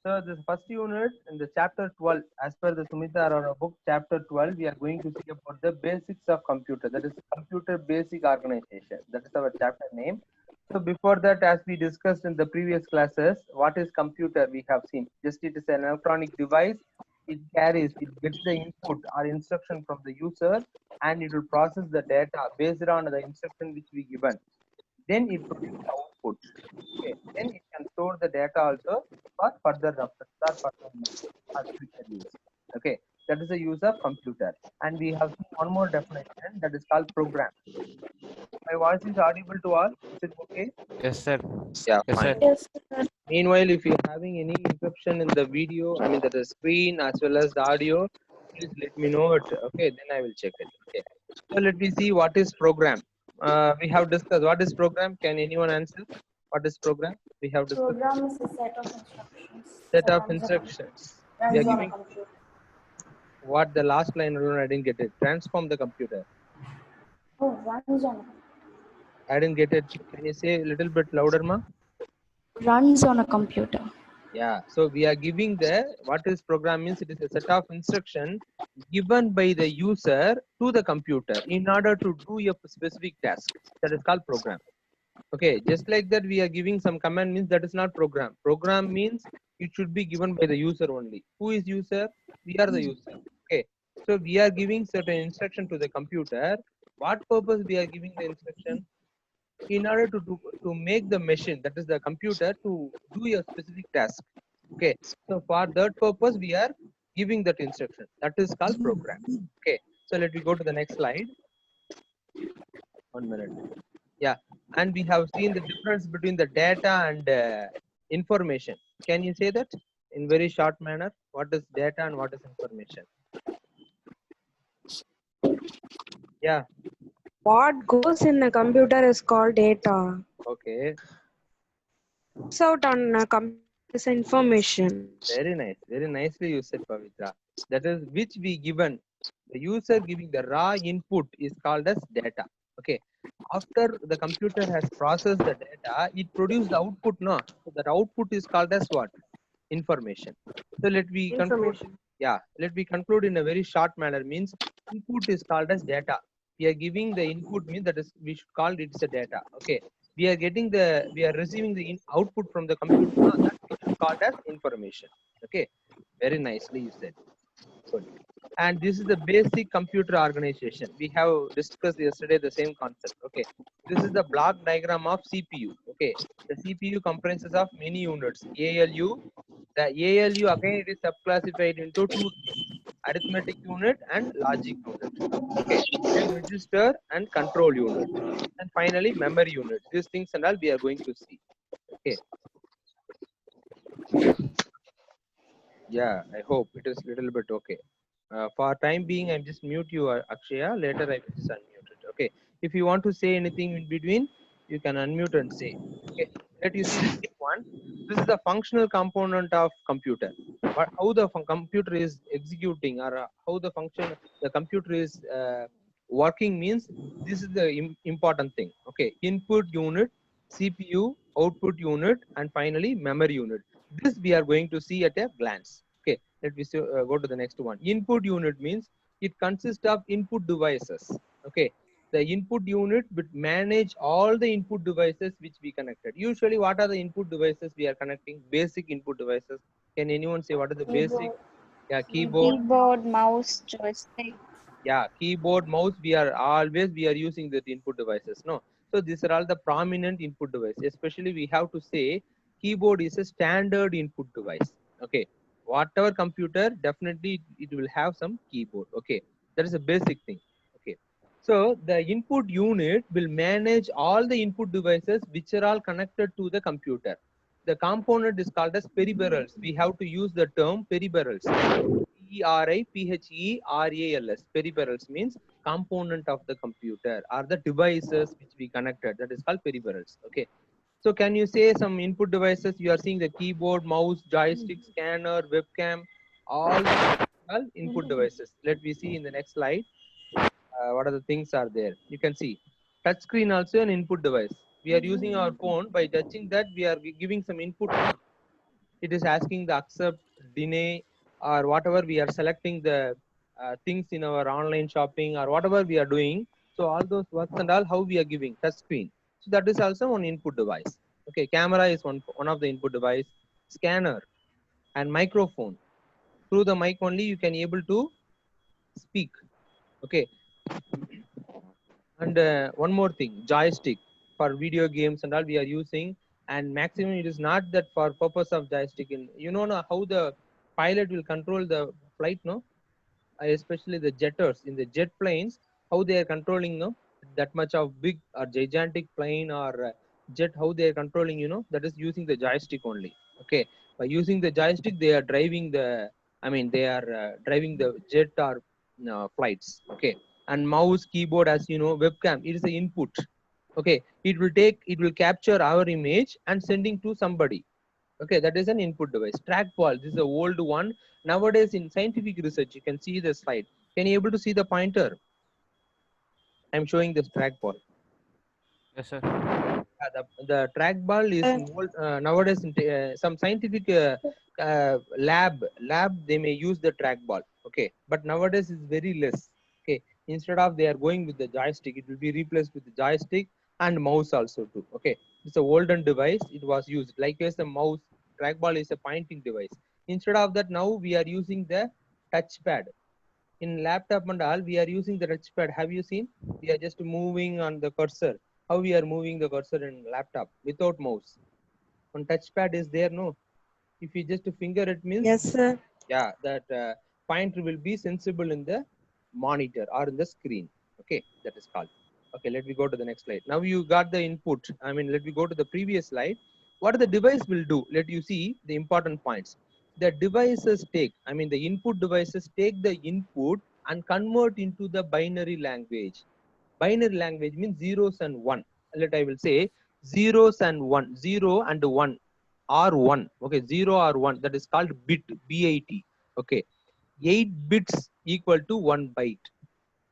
So this first unit in the chapter 12, as per the Sumita Arora book, chapter 12, we are going to see about the basics of computer. That is computer basic organization. That is our chapter name. So before that, as we discussed in the previous classes, what is computer? We have seen. Just it is an electronic device. It gets the input or instruction from the user, and it will process the data based on the instruction which we given. Then it produces the output. Okay. Then it can store the data also for further reference or further use or future use. Okay. That is the use of computer. And we have seen one more definition that is called program. My voice is audible to all. Is it okay? Yes, sir. Yeah, Yes, fine. sir. Yes, sir. Meanwhile, if you're having any interruption in the video, I mean the screen as well as the audio, please let me know it. Okay, then I will check it. Okay. So let me see what is program. We have discussed what is program. Can anyone answer? What is program? We have discussed Program is a set of instructions set that of instructions. We are runs on a giving computer. what the last line alone I didn't get it. Transform the computer. Oh, runs on a computer. I didn't get it. Can you say a little bit louder, ma? Runs on a computer. Yeah, so we are giving the what is program means it is a set of instruction given by the user to the computer in order to do a specific task. That is called program. Okay, just like that we are giving some command means that is not program. Program means it should be given by the user only. Who is user? We are the user. Okay, so we are giving certain instruction to the computer. What purpose we are giving the instruction? In order to make the machine, that is the computer, to do a specific task. Okay, so for that purpose we are giving that instruction. That is called program. Okay, so let me go to the next slide. 1 minute. Yeah, and we have seen the difference between the data and information. Can you say that in very short manner? What is data and what is information? Yeah. What goes in a computer is called data. Okay, It's out on a computer is information. very nice. Very nicely you said, Pavitra. That is which we given. The user giving the raw input is called as data. Okay. After the computer has processed the data, it produces the output. No, so that output is called as what? Information. So let me conclude. Information. Yeah, let me conclude in a very short manner. Means input is called as data. We are giving the input means that is we should call it as a data. Okay. We are receiving the output from the computer. No, that we should call it as information. Okay. Very nicely you said. Good. And this is the basic computer organization. We have discussed yesterday the same concept. Okay. This is the block diagram of CPU. Okay. The CPU comprises of many units. ALU. The ALU again it is subclassified into two things: arithmetic unit and logic unit. Okay. Then register and control unit. And finally memory unit. These things and all we are going to see. Okay. Yeah, I hope it is little bit okay. For time being, I'm just mute you, Akshaya. Later, I will just unmute it. Okay. If you want to say anything in between, you can unmute and say. Okay. Let you see the next one. This is the functional component of computer. But how the computer is executing or how the function the computer is working means this is the important thing. Okay. Input unit, CPU, output unit, and finally memory unit. This we are going to see at a glance. Okay, let me go to the next one. Input unit means it consists of input devices. Okay, the input unit would manage all the input devices which we connected. Usually, what are the input devices we are connecting? Basic input devices. Can anyone say what is the basic? Yeah, keyboard. Keyboard, mouse, joystick. Yeah, keyboard, mouse. We are using the input devices. No, so these are all the prominent input devices. Especially, we have to say keyboard is a standard input device. Okay, whatever computer, definitely it will have some keyboard. Okay, that is a basic thing. Okay, so the input unit will manage all the input devices which are all connected to the computer. The component is called as peripherals. We have to use the term peripherals. Peripherals. Peripherals means component of the computer or the devices which we connected. That is called peripherals. Okay. So can you say some input devices? You are seeing the keyboard, mouse, joystick, scanner, webcam, all input devices. Let me see in the next slide. What are the things are there? You can see touch screen also an input device. We are using our phone. By touching that, we are giving some input. it is asking the accept, deny, or whatever we are selecting the things in our online shopping or whatever we are doing. So all those works and all, how we are giving touch screen. So that is also one input device. Okay, camera is one of the input device. Scanner and microphone. Through the mic only you can able to speak. Okay, and one more thing, joystick for video games and all we are using. And maximum it is not that for purpose of joystick. In you know now how the pilot will control the flight, no? Especially the jetters in the jet planes, how they are controlling, no? That much of big or gigantic plane or jet, how they are controlling, you know, that is using the joystick only. Okay, by using the joystick they are driving the, I mean they are driving the jet or flights. Okay, and mouse, keyboard, as you know, webcam, it is the input. Okay, it will capture our image and sending to somebody. Okay, that is an input device. Trackball, this is the old one. Nowadays in scientific research, you can see the slide. Can you able to see the pointer? I'm showing this trackball. Yes, sir. The trackball is nowadays in some scientific lab they may use the trackball. Okay, but nowadays it's very less. Okay, instead of they are going with the joystick, it will be replaced with the joystick and mouse also too. Okay, it's a olden device. It was used likewise the mouse. Trackball is a pointing device. Instead of that, now we are using the touchpad. In laptop and all we are using the touchpad. Have you seen? We are just moving on the cursor. How we are moving the cursor in laptop without mouse. On touchpad is there, no? If you just finger it means, Yes, sir. yeah, that pointer will be sensible in the monitor or in the screen. Okay, that is called. Okay, let me go to the next slide. Now you got the input. I mean, let me go to the previous slide. What the device will do, let you see the important points. The devices take, I mean the input devices take the input and convert into the binary language. Binary language means zeros and one. Let I will say zeros and one, zero and one, or one. Okay, zero or one, that is called bit, bit. Okay, 8 bits equal to 1 byte.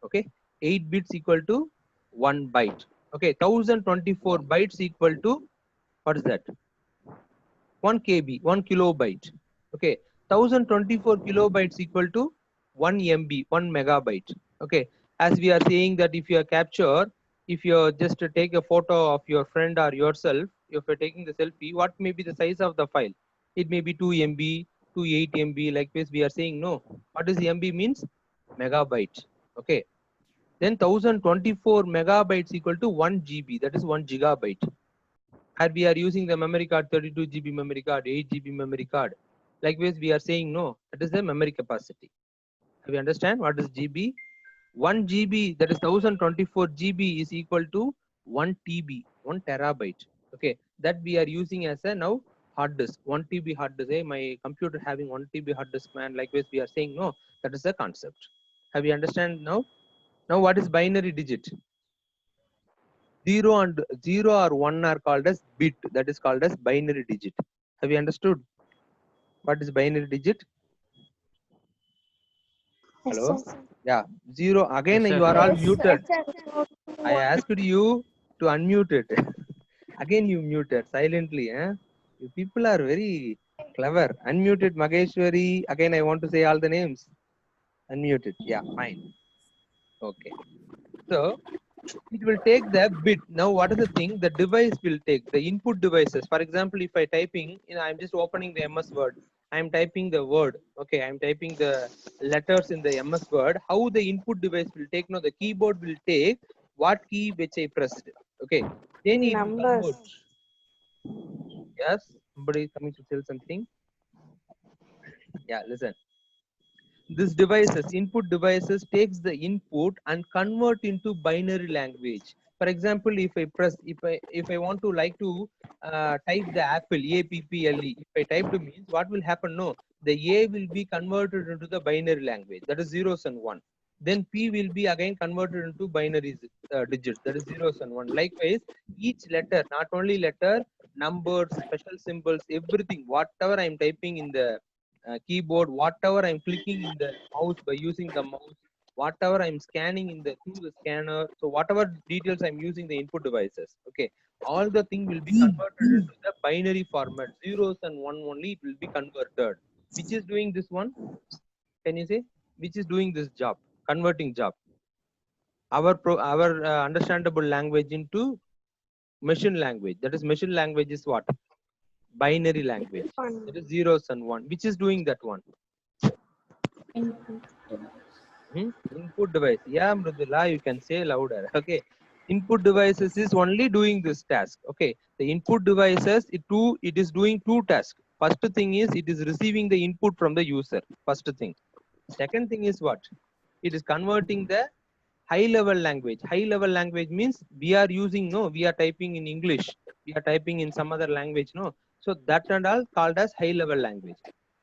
Okay, 8 bits equal to 1 byte. Okay, 1024 bytes equal to, what is that? 1 kb, 1 kilobyte. Okay, 1024 kilobytes equal to 1 mb, 1 megabyte. Okay, as we are saying that if you are capture, if you just take a photo of your friend or yourself, if you're taking the selfie, what may be the size of the file? It may be 2 mb to 8 mb. Like this we are saying, no? What is mb means? Megabyte. Okay, then 1024 megabytes equal to 1 gb, that is 1 gigabyte. And we are using the memory card, 32 GB memory card, 8 GB memory card. Likewise, we are saying no, that is the memory capacity. Have you understand what is GB? 1 GB, that is 1024 GB is equal to 1 TB, 1 terabyte. Okay, that we are using as a now hard disk, 1 TB hard disk. Hey, my computer having 1 TB hard disk, man. Likewise, we are saying no, that is the concept. Have you understand now? Now, what is binary digit? 0 and 0 or 1 are called as bit, that is called as binary digit. Have you understood what is binary digit? Yes, Hello? sir. Yeah, 0 again. Yes, You sir. are all Yes, sir. muted. I asked you to unmute it. Again you muted silently. Eh? You people are very clever. Unmuted Mageshwari. Again I want to say all the names. Unmuted. Yeah, fine. Okay, so it will take the bit. Now what is the thing? The device will take the input devices. For example, if I typing, I'm just opening the MS Word. I'm typing the word. Okay, I'm typing the letters in the MS Word. How the input device will take? No, the keyboard will take what key which I pressed. Okay, then it will Numbers. convert. Yes, somebody is coming to tell something. Yeah, listen. This devices, input devices takes the input and convert into binary language. For example, if I press, if I want to like to type the apple, apple, if I type to means what will happen? No, the a will be converted into the binary language, that is zeros and one. Then p will be again converted into binary digits, that is zeros and one. Likewise, each letter, not only letter, numbers, special symbols, everything, whatever I am typing in the keyboard, whatever I'm clicking in the mouse by using the mouse, whatever I'm scanning in the through the scanner, so whatever details I'm using the input devices. Okay, all the thing will be converted into the binary format. Zeros and one only it will be converted. Which is doing this one? Can you say? Which is doing this job? Converting job. Our understandable language into machine language. That is machine language is what? Binary language. That is zeros and one. Which is doing that one? Input device. Input device. Yeah, Mridula, you can say louder. Okay. Input devices is only doing this task. Okay. The input devices, it is doing two tasks. First thing is it is receiving the input from the user. First thing. Second thing is what? It is converting the high level language. High level language means we are using, no, we are typing in English. We are typing in some other language, no. So that and all called as high level language.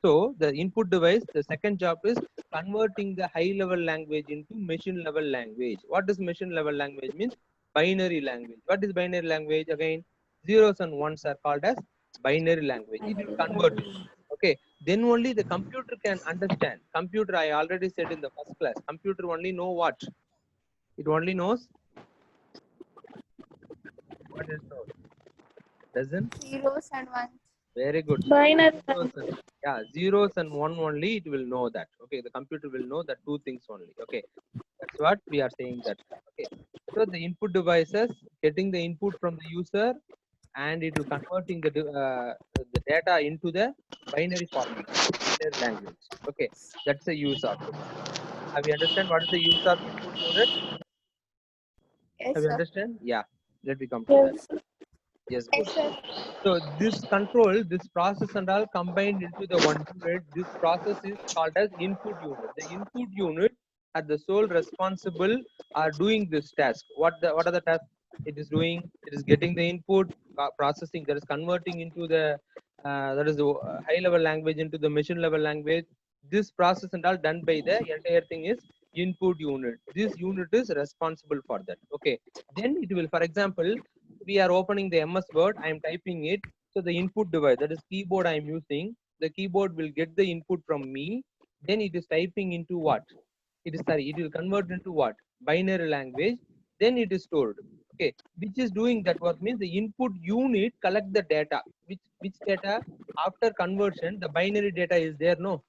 So the input device, the second job is converting the high level language into machine level language. What does machine level language means? Binary language. What is binary language? Again, zeros and ones are called as binary language. It will convert it. Okay. Then only the computer can understand. Computer, I already said in the first class, computer only know what? It only knows what it knows. Doesn't? Zeros and ones. Very good. Binary. Yeah, zeros and one only it will know that. Okay, the computer will know that two things only. Okay, that's what we are saying that. Okay, so the input devices getting the input from the user and it will converting the data into the binary format, binary language. Okay, that's the use of it. Have you understand what is the use of input unit? Yes, Have you sir. understand? Yeah, let me come to that. Yes. Yes, Yes, good. sir. So this control, this process and all combined into the one unit. This process is called as input unit. The input unit are the sole responsible are doing this task. What are the tasks it is doing? It is getting the input, processing, that is converting into the that is the high level language into the machine level language. This process and all done by the entire thing is input unit. This unit is responsible for that. Okay. Then it will, for example, we are opening the MS Word, I am typing it. So the input device, that is keyboard I am using, the keyboard will get the input from me. Then it is typing into what? It will convert into what? Binary language. Then it is stored. Okay, which is doing that work means the input unit collect the data. Which data? After conversion, the binary data is there, no?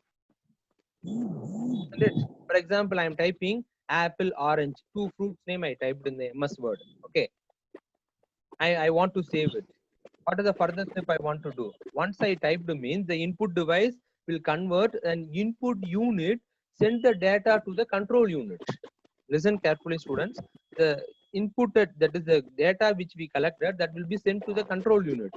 Isn't it? For example, I am typing apple, orange, two fruits name I typed in the MS Word. Okay. I want to save it. What is the further step I want to do? Once I typed means the input device will convert an input unit, send the data to the control unit. Listen carefully, students. The inputted, that is the data which we collected, that will be sent to the control unit.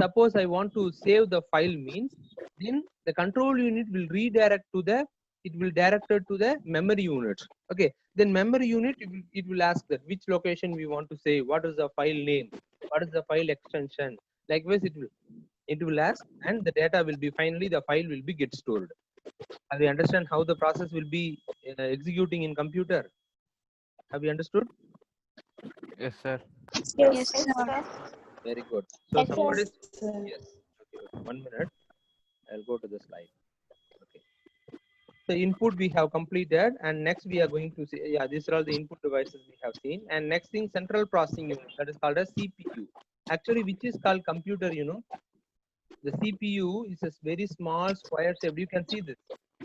Suppose I want to save the file means, then the control unit will redirect to the, it will direct it to the memory unit. Okay, then memory unit, it will ask that which location we want to save, what is the file name, what is the file extension. Likewise, it will ask, and the data will be finally the file will be get stored. Have you understand how the process will be executing in computer? Have you understood? Yes, sir. Yes, sir. Very good. So Yes, somebody, sir. yes. Okay, 1 minute. I'll go to the slide. Okay. The input we have completed, and next we are going to see. Yeah, these are all the input devices we have seen. And next thing, central processing unit, that is called as CPU. Actually, which is called computer. You know, the CPU is a very small square shaped. You can see this.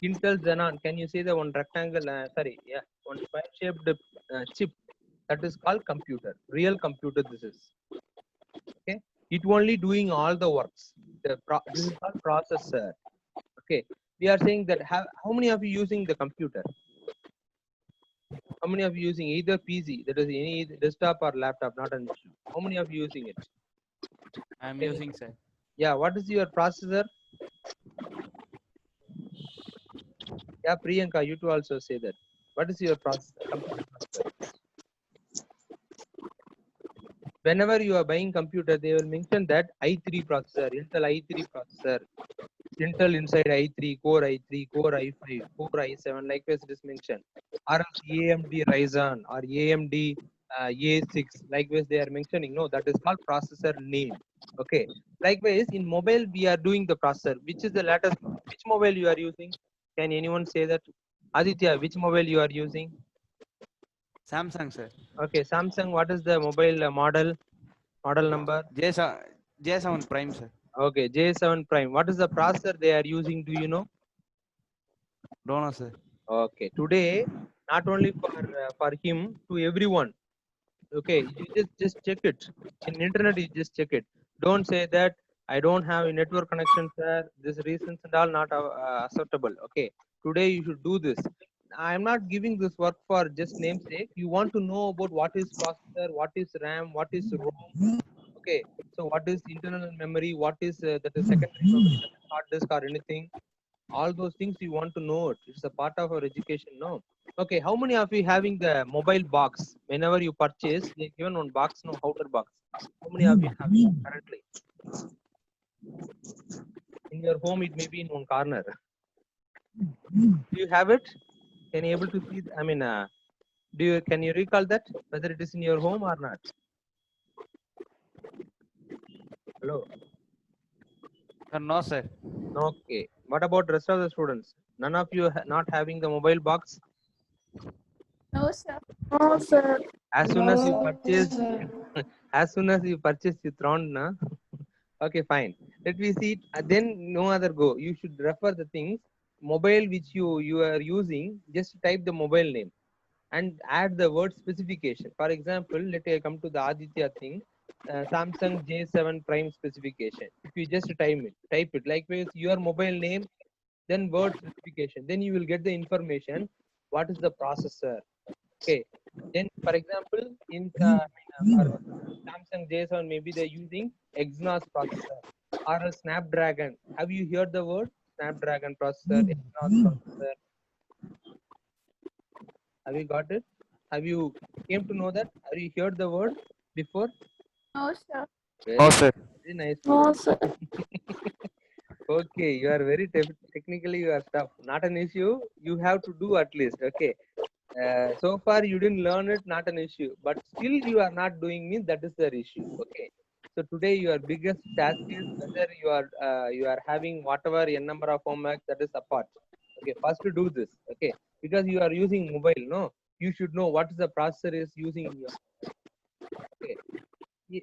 Intel Xenon. Can you see the one rectangle? One square shaped chip. That is called computer. Real computer. This is. Okay, it only doing all the works. This is called processor. Okay, we are saying that how many of you using the computer? How many of you using either PC, that is any desktop or laptop, not an issue? How many of you using it? I am Can you- using, sir. Yeah, what is your processor? Yeah, Priyanka, you too also say that. What is your processor? Computer processor? Whenever you are buying computer, they will mention that i3 processor, Intel i3 processor, Intel inside i3, Core i3, Core i5, Core i7, likewise it is mentioned. Or else AMD Ryzen or AMD A6, likewise they are mentioning. No, that is called processor name. Okay. Likewise, in mobile we are doing the processor. Which is the latest? Which mobile you are using? Can anyone say that? Aditya, which mobile you are using? Samsung, sir. Okay, Samsung. What is the mobile model? Model number? J7 Prime, sir. Okay, J7 Prime. What is the processor they are using? Do you know? Don't know, sir. Okay, today not only for him, to everyone. Okay, you just check it in internet. You just check it. Don't say that I don't have a network connection, sir. These reasons and all not acceptable. Okay, today you should do this. I am not giving this work for just namesake. You want to know about what is processor, what is RAM, what is ROM. Okay, so what is internal memory, what is that is secondary memory, that is hard disk or anything. All those things you want to know it. It's a part of our education, no? Okay, how many of you having the mobile box? Whenever you purchase, they given one box, no, outer box. How many of you have it currently? In your home, it may be in one corner. Do you have it? Can you able to see? I mean, can you recall that whether it is in your home or not? Hello. No, sir. Okay. What about rest of the students? None of you not having the mobile box. No, sir. No, sir. As soon as you No, purchase, sir. as soon as you purchase, you thrown, na? Okay, fine. Let me see it. Then no other go. You should refer the things. Mobile which you are using, just type the mobile name and add the word specification. For example, let I come to the Aditya thing. Samsung J7 Prime specification. If you just type it likewise your mobile name, then word specification. Then you will get the information. What is the processor? Okay. Then, for example, in for Samsung J7, maybe they're using Exynos processor or a Snapdragon. Have you heard the word Snapdragon processor, Exynos processor? Have you got it? Have you came to know that? Have you heard the word before? No, sir. No, sir. Very nice. No, sir. Okay, you are very technically you are tough. Not an issue. You have to do at least. Okay. So far you didn't learn it, not an issue. But still you are not doing means that is the issue. Okay. So today your biggest task is whether you are having whatever n number of homework, that is apart. Okay. First to do this. Okay. Because you are using mobile, no. You should know what is the processor is using in your. Okay.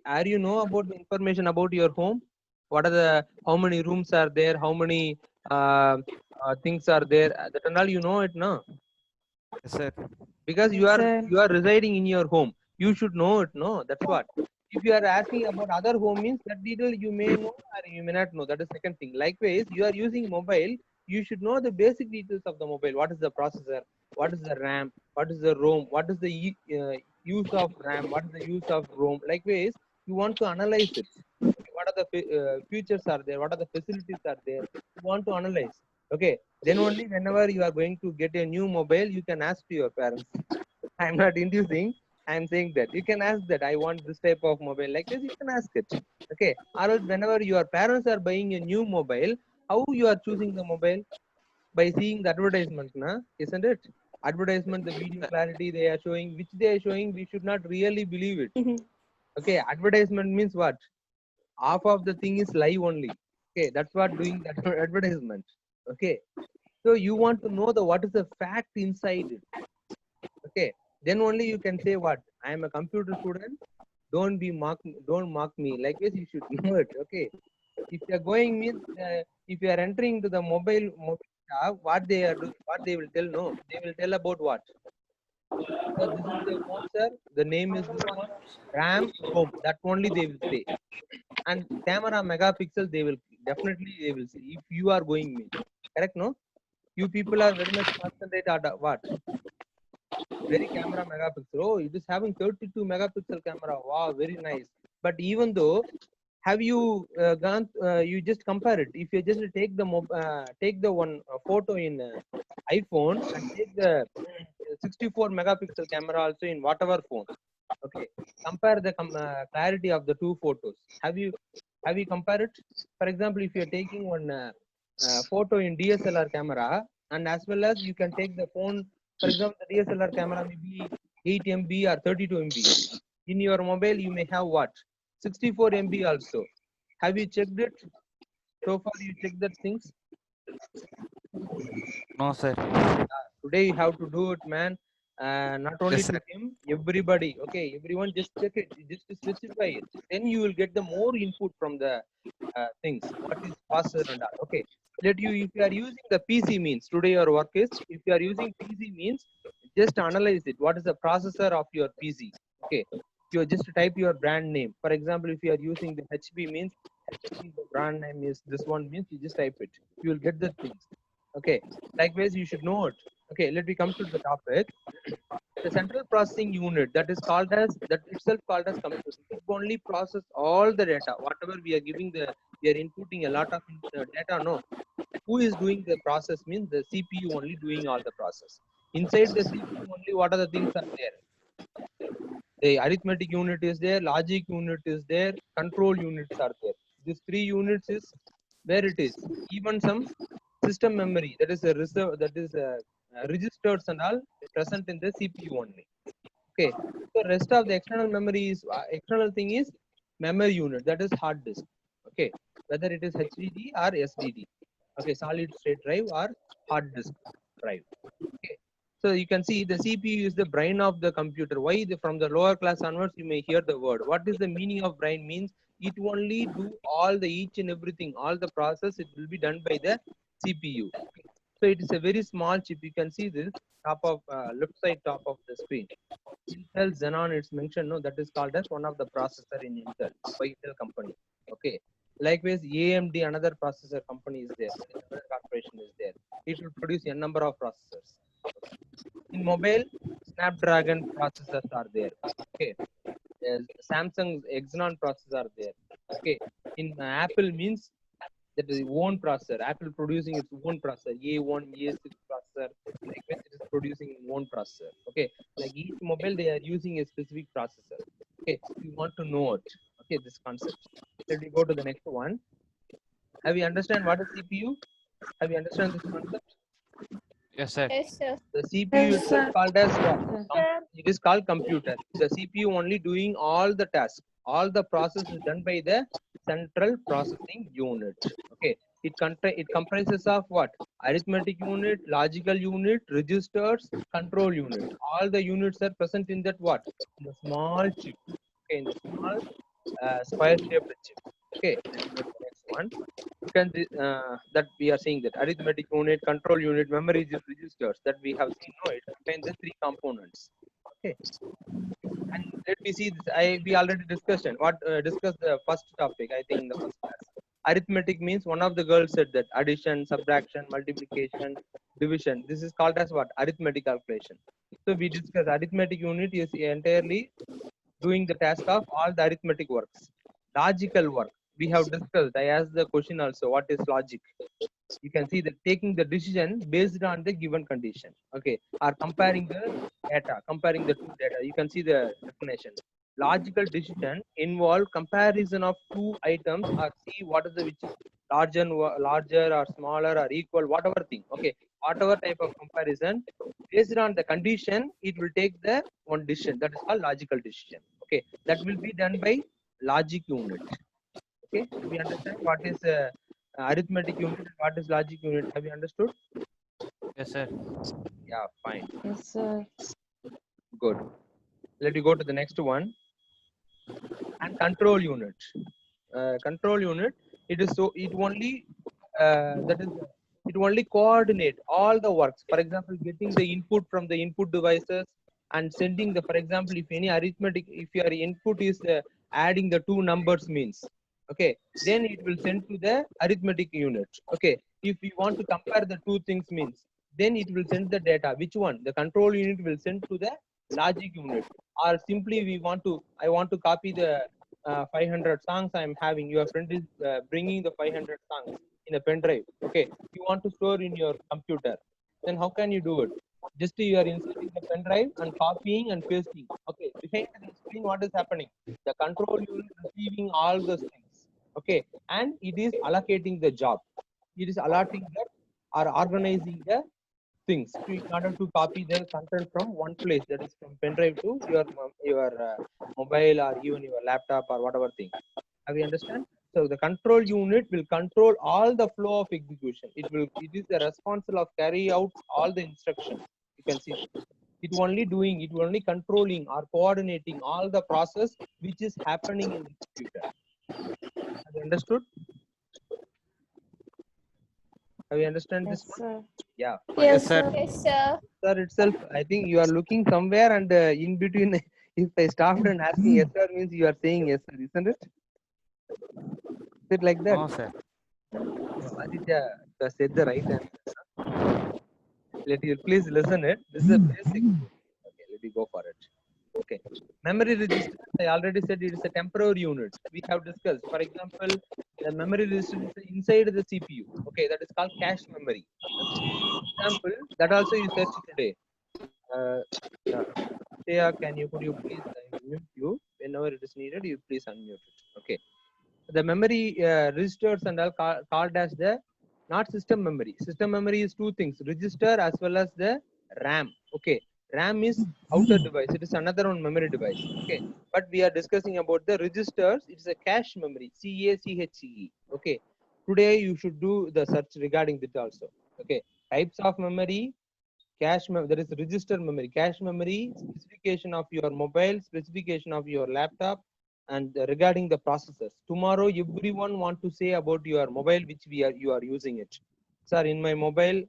Are you know about the information about your home? What are the how many rooms are there? How many things are there? That and all you know it, no? Yes, sir. Because Yes, sir. you are residing in your home, you should know it, no? That's what. If you are asking about other home means that detail you may know or you may not know. That is second thing. Likewise, you are using mobile, you should know the basic details of the mobile. What is the processor? What is the RAM? What is the ROM? What is the use of RAM? What is the use of ROM? Likewise, you want to analyze it. What are the features are there? What are the facilities are there? You want to analyze. Okay, then only whenever you are going to get a new mobile, you can ask to your parents. I'm not inducing. I'm saying that you can ask that I want this type of mobile like this. You can ask it. Okay. Or else whenever your parents are buying a new mobile, how you are choosing the mobile? By seeing the advertisement, na? Isn't it? Advertisement, the video clarity they are showing, which they are showing, we should not really believe it. Okay. Advertisement means what? Half of the thing is live only. Okay. That's what doing that advertisement. Okay. So you want to know the what is the fact inside it. Okay, then only you can say what I am a computer student. Don't mock me. Like this, you should know it. Okay, if you are going with, if you are entering to the mobile shop, what they are doing, what they will tell? No, they will tell about what. So this is the phone, sir. The name is this one. RAM, ROM. That only they will say. And camera megapixel, they will definitely they will say. If you are going with, correct? No, you people are very much concentrate at what. Very camera megapixel. Oh, it is having 32 megapixel camera. Wow, very nice. But even though, have you gone? You just compare it. If you just take the one photo in iPhone and take the 64 megapixel camera also in whatever phone. Okay, compare the clarity of the two photos. Have you compared it? For example, if you are taking one photo in DSLR camera, and as well as you can take the phone, for example, the DSLR camera may be 8 MB or 32 MB. In your mobile, you may have what? 64 MB also. Have you checked it? So far, you checked that things? No, sir. Today, you have to do it, man. Not only Yes, to sir. him, everybody. Okay, everyone just check it, just to specify it. Then you will get the more input from the things. What is processor and all. Okay, let you if you are using the PC means today your work is if you are using PC means just analyze it. What is the processor of your PC? Okay, you just type your brand name. For example, if you are using the HP means HP, the brand name is this one means you just type it. You will get the things. Okay, likewise you should know it. Okay, let me come to the topic. The central processing unit that is called as that itself called as computer. It only process all the data. Whatever we are giving we are inputting a lot of data. No, who is doing the process means the CPU only doing all the process. Inside the CPU only, what are the things are there? The arithmetic unit is there, logic unit is there, control units are there. These three units is where it is. Even some system memory that is a reserve that is registers and all present in the CPU only. Okay, so rest of the external memory is external thing is memory unit that is hard disk. Okay, whether it is HDD or SDD. Okay, solid state drive or hard disk drive. Okay, so you can see the CPU is the brain of the computer. Why from the lower class onwards you may hear the word. What is the meaning of brain means? It only do all the each and everything, all the process. It will be done by the CPU. So it is a very small chip. You can see this top of left side top of the screen. Intel Xenon it's mentioned, no, that is called as one of the processor in Intel by Intel company. Okay. Likewise, AMD, another processor company is there. Another corporation is there. It will produce a number of processors. In mobile, Snapdragon processors are there. Okay. Samsung Exynon processors are there. Okay. In Apple means that is own processor. Apple producing its own processor, A1, A6 processor. Likewise, it is producing its own processor. Okay, like each mobile they are using a specific processor. Okay, you want to know it. Okay, this concept. Let me go to the next one. Have you understand what is CPU? Have you understand this concept? Yes, sir. Yes, sir. The CPU Yes, itself sir. called as what? Sir. It is called computer. The CPU only doing all the tasks. All the process is done by the central processing unit. Okay. It comprises of what? Arithmetic unit, logical unit, registers, control unit. All the units are present in that what? In the small chip. Okay, in the small square shaped chip. Okay, let's go to the next one. You can that we are seeing that arithmetic unit, control unit, memory registers that we have seen. No, it contains the three components. Okay, and let me see this. We already discussed it. What discussed the first topic? I think in the first class. Arithmetic means one of the girls said that addition, subtraction, multiplication, division. This is called as what? Arithmetic calculation. So we discussed arithmetic unit is entirely doing the task of all the arithmetic works. Logical work we have discussed. I asked the question also. What is logic? You can see that taking the decision based on the given condition. Okay, or comparing the data, comparing the two data. You can see the definition. Logical decision involve comparison of two items or see what is the which is larger or smaller or equal, whatever thing. Okay, whatever type of comparison based on the condition, it will take the one decision. That is called logical decision. Okay, that will be done by logic unit. Okay, we understand what is arithmetic unit and what is logic unit. Have you understood? Yes, sir. Yeah, fine, Yes, sir. good. Let me go to the next one. And control unit. Control unit. It is so it only that is it only coordinate all the works. For example, getting the input from the input devices and sending the. For example, if any arithmetic, if your input is adding the two numbers means, okay, then it will send to the arithmetic unit. Okay, if we want to compare the two things means, then it will send the data. Which one? The control unit will send to the logic unit. Or simply we want to, I want to copy the 500 songs I'm having. Your friend is bringing the 500 songs in a pen drive. Okay, you want to store in your computer. Then how can you do it? Just you are inserting the pen drive and copying and pasting. Okay, behind the screen, what is happening? The control unit receiving all those things. Okay, and it is allocating the job. It is allotting that or organizing the things in order to copy the content from one place, that is from pen drive to your mobile or even your laptop or whatever thing. Have you understand? So the control unit will control all the flow of execution. It is the responsible of carry out all the instructions. You can see It only doing, it only controlling or coordinating all the process which is happening in the computer. Have you understood? Have you understand this one? sir. Yeah. Yes, sir. sir. Yes, sir. Sir itself, I think you are looking somewhere and in between, if I stopped and asking yes sir means you are saying yes sir, isn't it? Is it like that? No, sir. No, Aditya said the right answer. Let you please listen it. This is a basic. Okay, let me go for it. Okay. Memory register, I already said it is a temporary unit. We have discussed. For example, the memory register is inside the CPU. Okay, that is called cache memory. Example, that also you search today. Yeah. Shreya, could you please mute you? Whenever it is needed, you please unmute it. Okay. The memory registers and all called as the not system memory. System memory is two things: register as well as the RAM. Okay, RAM is outer device. It is another one memory device. Okay, but we are discussing about the registers. It's a cache memory. CACHE. Okay, today you should do the search regarding that also. Okay, types of memory. There is register memory, cache memory, specification of your mobile, specification of your laptop, and regarding the processors. Tomorrow, everyone want to say about your mobile, which you are using it. Sir, in my mobile,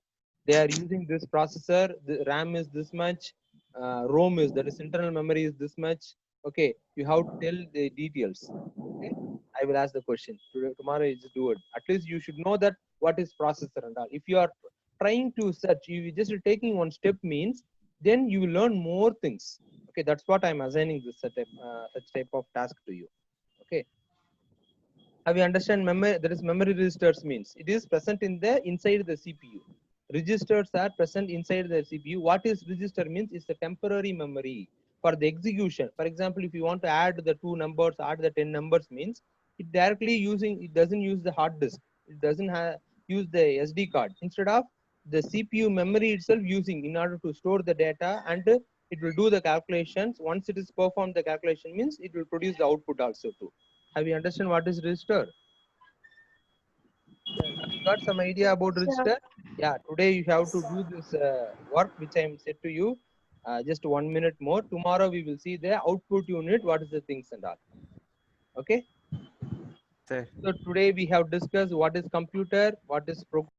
they are using this processor. The RAM is this much. ROM is, that is internal memory, is this much. Okay, you have to tell the details. Okay, I will ask the question. Tomorrow, you just do it. At least you should know that what is processor and all. If you are trying to search, you just taking one step means then you will learn more things. Okay, that's what I'm assigning this such type of task to you. Okay, have you understand memory? That is memory registers means it is present in the inside the CPU. Registers are present inside the CPU. What is register means? It's a temporary memory for the execution. For example, if you want to add the 2 numbers, add the 10 numbers means it directly using, it doesn't use the hard disk, it doesn't use the SD card. Instead of the CPU memory itself using in order to store the data, and it will do the calculations. Once it is performed the calculation means it will produce the output also too. Have you understand what is register? Have you got some idea about register? Yeah, today you have to do this work which I am said to you. Just 1 minute more. Tomorrow we will see the output unit, what is the things and all. Okay. Sir. So today we have discussed what is computer, what is program.